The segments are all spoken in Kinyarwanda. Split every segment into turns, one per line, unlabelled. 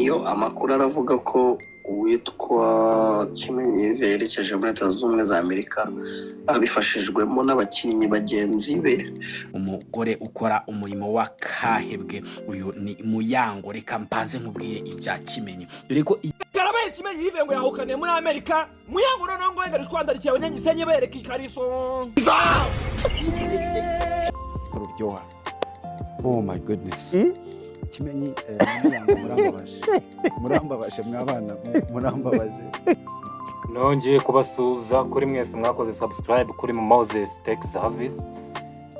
niyo amakuru aravuga ko uwitwa Kimenyi Yves yerekeje muri Leta Zunze Ubumwe za Amerika abifashijwemo n'abakinnyi bagenzi be.
Umugore ukora umurimo w'akahebwe uyu ni Muyango. Reka mbanze nkubwire ibya Kimenyi dore ko
garabaye Kimenyi Yves ngo yahukaniye muri Amerika. Muyango noneho ngo wenda rishwandarikiye abanyanyisenye bereka ikariso
ururyoha. Oh my goodness. Kimenyi murambabaje mwabana murambabaje.
Nongeye kubasuza kuri mwese mwakoze subscribe kuri Moses Tech Service.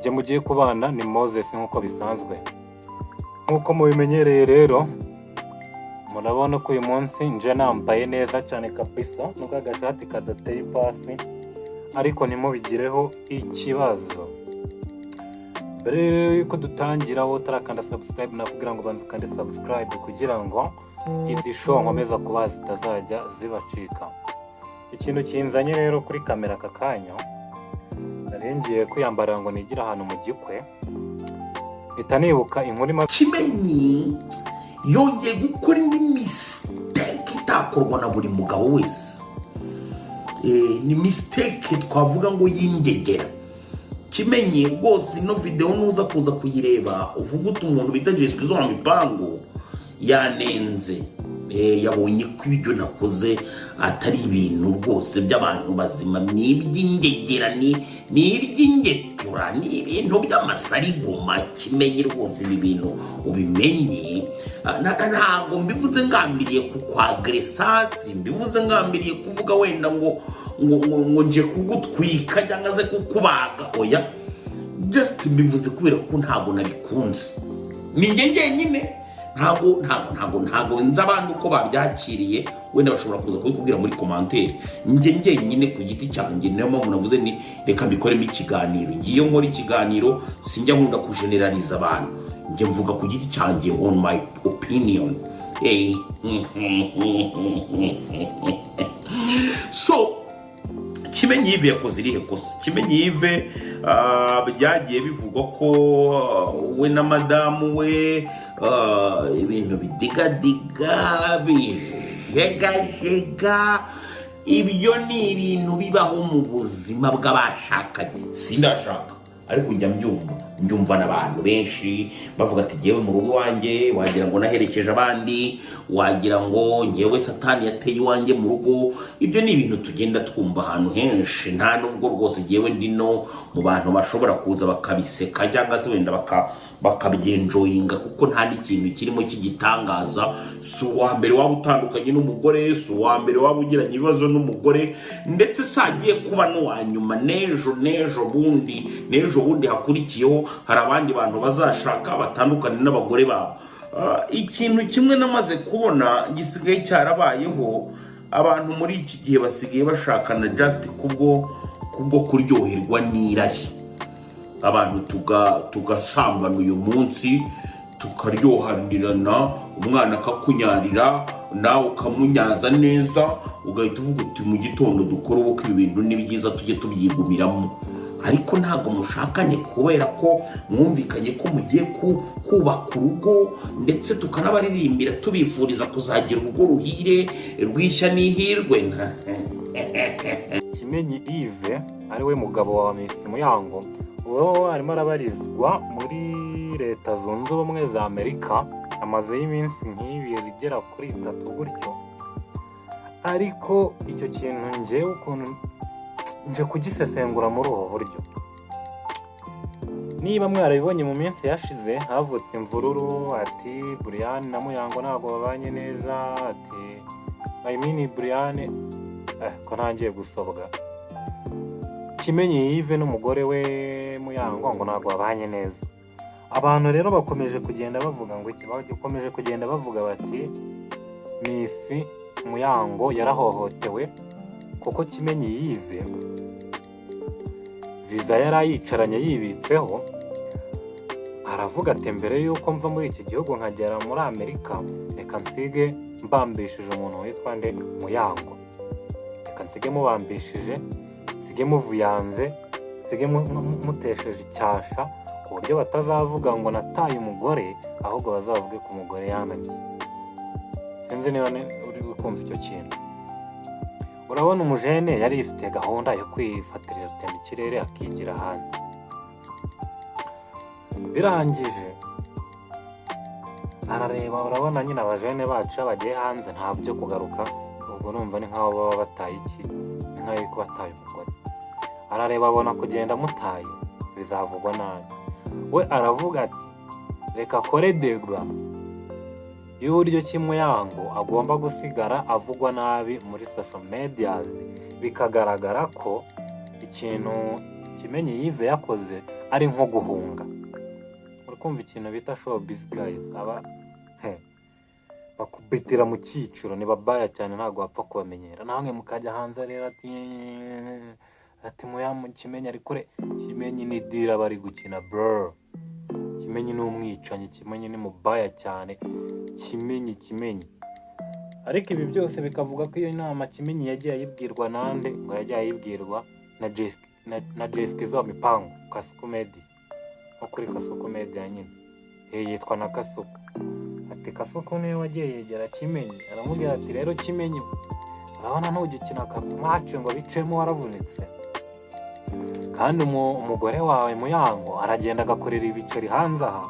Je mugiye kubana ni Moses nkuko bisanzwe. Nkuko mubimenyereye rero murabona ko uyu munsi nje nambaye neza cyane kabisa nuko agashati kadateye pasi ariko ntimubigireho ikibazo. Mbere yuko dutangira wowe utarakanda subscribe nakubwira ngo banze ukande subscribe kugira ngo izi show nkomeza kuba zitazajya zibacika. Ikintu kinzanye rero kuri kamera aka kanya narengiye kwiyambara ngo nigira ahantu mu gikwe itanibuka inkuru
Kimenyi yongeye gukora indi mistake itakorwa na buri mugabo wese. Ni mistake twavuga ngo y'ingegera. Kimenyi rwose ino video nuza kuza kuyireba uvuga uti umuntu bita Jeswe zo mu mipango yanenze. Yabonye ko ibyo nakoze atari ibintu rwose by'abantu bazima, ni iby'ingegera, ni iby'ingetura, ni ibintu by'amasarigoma. Kimenyi rwose ibi bintu ubimenye. Ntabwo mbivuze ngambiriye kukwagresasi, mbivuze ngambiriye kuvuga wenda ngo nje kugutwika cyangwa se kukubaga. Oya, just mbivuze kubera ko ntabwo nabikunze. Ni njye nyine ntabwo nzi abantu uko babyakiriye, wenda bashobora kuza kubikubwira muri commentaire. Njye nyine ku giti cyanjye niyo mpamvu navuze ni reka mbikoremo ikiganiro. Ngiye nkora ikiganiro sinjya nkunda kugeneraliza abantu, njye mvuga ku giti cyanjye on my opinion. So Kimenyi Yves yakoze irihe kosa? Kimenyi Yves byagiye bivugwa ko we na madamu we ibintu bidigadiga bijegajega. Ibyo ni ibintu bibaho mu buzima bw'abashakanye. Sindashaka ariko njya mbyumva n'abantu benshi bavuga ati ngewe mu rugo wanjye wagira ngo naherekeje abandi, wagira ngo ngewe satani yateye iwanjye mu rugo. Ibyo ni ibintu tugenda twumva ahantu henshi, nta nubwo rwose ngewe ndino mu bantu bashobora kuza bakabiseka cyangwa se wenda bakabyenjoyinga, kuko nta n'ikintu kirimo cy'igitangaza. Si uwa mbere waba utandukanye n'umugore, si uwa mbere waba ugiranye ibibazo n'umugore, ndetse sagiye kuba n'uwa nyuma. N'ejo bundi hakurikiyeho hari abandi bantu bazashaka batandukanye n'abagore babo. Ikintu kimwe namaze kubona gisigaye cyarabayeho, abantu muri iki gihe basigaye bashakana just kubwo kuryoherwa n'irari. Abantu tugasambana uyu munsi tukaryohanirana, umwana akakunyarira nawe ukamunyaza neza, ugahita uvuga uti mu gitondo dukora ubukwe, ibintu ni byiza tujye tubyigumiramo. Ariko ntabwo mushakanye kubera ko mwumvikanye ko mugiye kubaka urugo, ndetse tukanabaririmbira tubifuriza kuzagira urugo ruhire rwishya n'ihirwe.
Kimenyi Yves ari we mugabo wa Miss Muyango, uwo arimo arabarizwa muri Leta Zunze Ubumwe za Amerika, amaze y'iminsi nk'ibiri igera kuri 3 gutyo. Ariko icyo kintu ngewe ukuntu nje kugisesengura muri ubu buryo, niba mwarabibonye mu minsi yashize havutse imvururu ati Brian na Muyango ntabwo babanye neza, ati Brian ko ntangiye gusobwa. Kimenyi Yves n'umugore we Muyango ngo ntabwo babanye neza. Abantu rero bakomeje kugenda bavuga ngo gikomeje kugenda bavuga bati Miss Muyango yarahohotewe, kuko Kimenyi Yves viza yarayicaranye yibitseho. Aravuga ati mbere yuko mva muri iki gihugu nkagera muri Amerika, reka nsige mbambishije umuntu witwa Muyango, reka nsige mubambishije, nsige muvuyanze, nsige mutesheje icyasha, ku buryo batazavuga ngo nataye umugore, ahubwo bazavuge ku mugore yananiye. sinzi niba uri kumva icyo kintu. Urabona umujene yari yifite gahunda yo kwifatira ikirere akigira hanze, birangije arareba, urabona nyine abajene bacu bagiye hanze nta byo kugaruka, ubwo numva ni nk'aho baba bataye iki, ni nk'aho yuko bataye umugore. Arareba abona kugenda mutaye bizavugwa nabi, we aravuga ati reka kore degba y'uburyo Muyango agomba gusigara avugwa nabi muri social medias, bikagaragara ko ikintu Kimenyi Yves yakoze ari nko guhunga. Uri kumva ikintu bita showbiz guys, aba bakubitira mu cyiciro, ni babaya cyane, ntabwo wapfa kubamenyera. Namwe mukajya hanze rero ati Muyango Kimenyi ari kure. Kimenyi ni dira bari gukina bro. Kimenyi ni umwicanyi, Kimenyi ni mubaya cyane, Kimenyi. Ariko ibi byose bikavuga ko iyo nama Kimenyi yagiye ayibwirwa nande, ngo yagiye ayibwirwa na Jessica zo mipango Kasuku Media, nko kuri Kasuku Media nyine, yitwa na Kasuku. Ati Kasuku niwe wagiye yegera Kimenyi, aramubwira ati rero Kimenyi, urabona ntugikina match ngo bicemo waravunitse, kandi umugore wawe Muyango aragenda agakorera ibiceri hanze aha,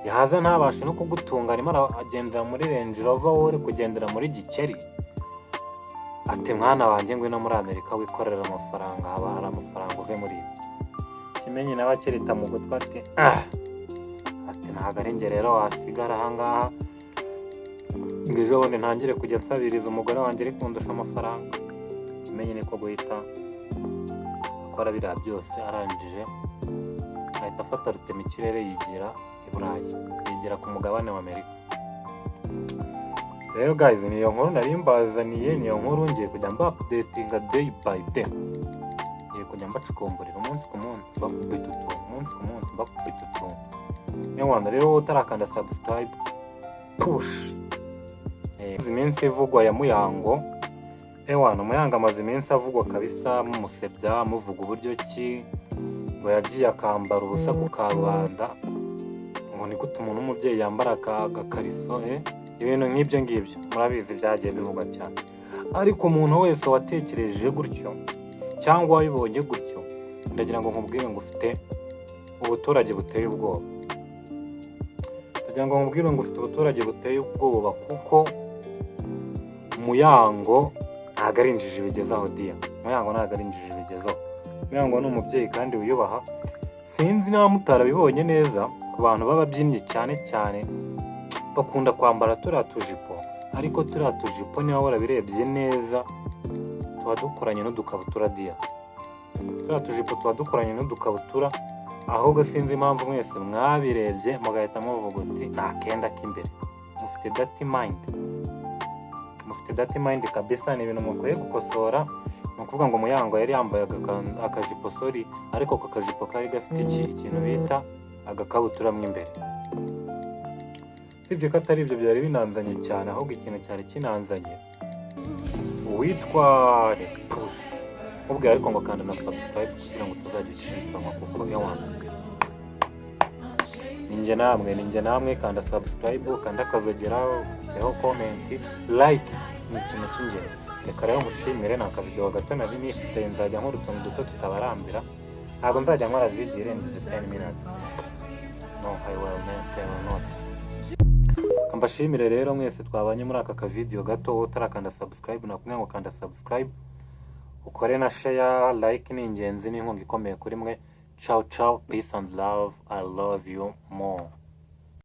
yahaza ntabashe no kugutunga, arimo agendera muri Range Rover, wowe uri kugendera muri Gikeri. Ati mwana wanjye ngwino muri Amerika wikorera amafaranga, haba hari amafaranga uve muri ibyo. Kimenyi nawe akirita mu gutwi ati ntabwo ari njye rero wasigara ahangaha ngo ejo bundi ntangire kujya nsabiriza umugore wanjye ari kundusha amafaranga. Kimenyi niko guhita akora biriya byose, arangije ahita afata rutema ikirere yigira i Burayi, yigira ku mugabane wa Amerika. Rero guys, niyo nkuru nari mbazaniye, niyo nkuru ngiye kujya mba updatinga day by day, ngiye kujya mbacukumburira umunsi ku munsi, bakubita utuntu umunsi ku munsi, bakubita utuntu. Nyawanda rero utarakanda subscribe push. Iminsi ivugwa ya Muyango, Muyango amaze iminsi avugwa kabisa, mumusebya, muvuga uburyo ki ngo yagiye akambara ubusa ku karubanda, ngo ni gute umuntu w'umubyeyi yambara agakariso, ibintu nk'ibyo ngibyo murabizi byagiye bivugwa cyane. Ariko umuntu wese watekereje gutyo cyangwa wabibonye gutyo, ndagira ngo nkubwire ngo ufite ubuturage buteye ubwoba. Ndagira ngo nkubwire ngo ufite ubuturage buteye ubwoba, kuko Muyango ntabwo ari injiji bigezaho dia. Muyango ntabwo ari injiji bigezaho. Muyango ni umubyeyi kandi wiyubaha. Sinzi niba mutarabibonye neza, ku bantu b'ababyinnyi cyane cyane bakunda kwambara turiya tujipo, ariko turiya tujipo niba warabirebye neza tuba dukoranye n'udukabutura dia. Turiya tujipo tuba dukoranye n'udukabutura, ahubwo sinzi impamvu mwese mwabirebye mugahita muvuga uti nta kenda k'imbere. Mufite dirty mind kabisa, ni ibintu mukwiye gukosora. Ni ukuvuga ngo Muyango yari yambaye akajipo sorry, ariko ako kajipo kari gafite ikintu bita agakabutura mo imbere. Sibyo ko atari ibyo byari binanzanye cyane, ahubwo ikintu cyari kinanzanye uwitwa push ubwo, ariko ngo kanda na subscribe kugira ngo tuzajya dushikama, kuko ninjye namwe kanda subscribe, kanda akazogera, ushyireho comment, like, ni ikintu cy'ingenzi. Reka rero mushimire, ni akavideo gato nari nifite, nzajya nkora utuntu duto tutabarambira, ntabwo nzajya nkora video irenze 10 minutes. No, I will not. Kambashimire rero mwese twabanye muri aka video gato. Utarakanda subscribe, nakubwiye ngo kanda subscribe, ukore na share, like ni ingenzi, ni inkunga ikomeye kuri mwe. Ciao, peace and love, I love you more.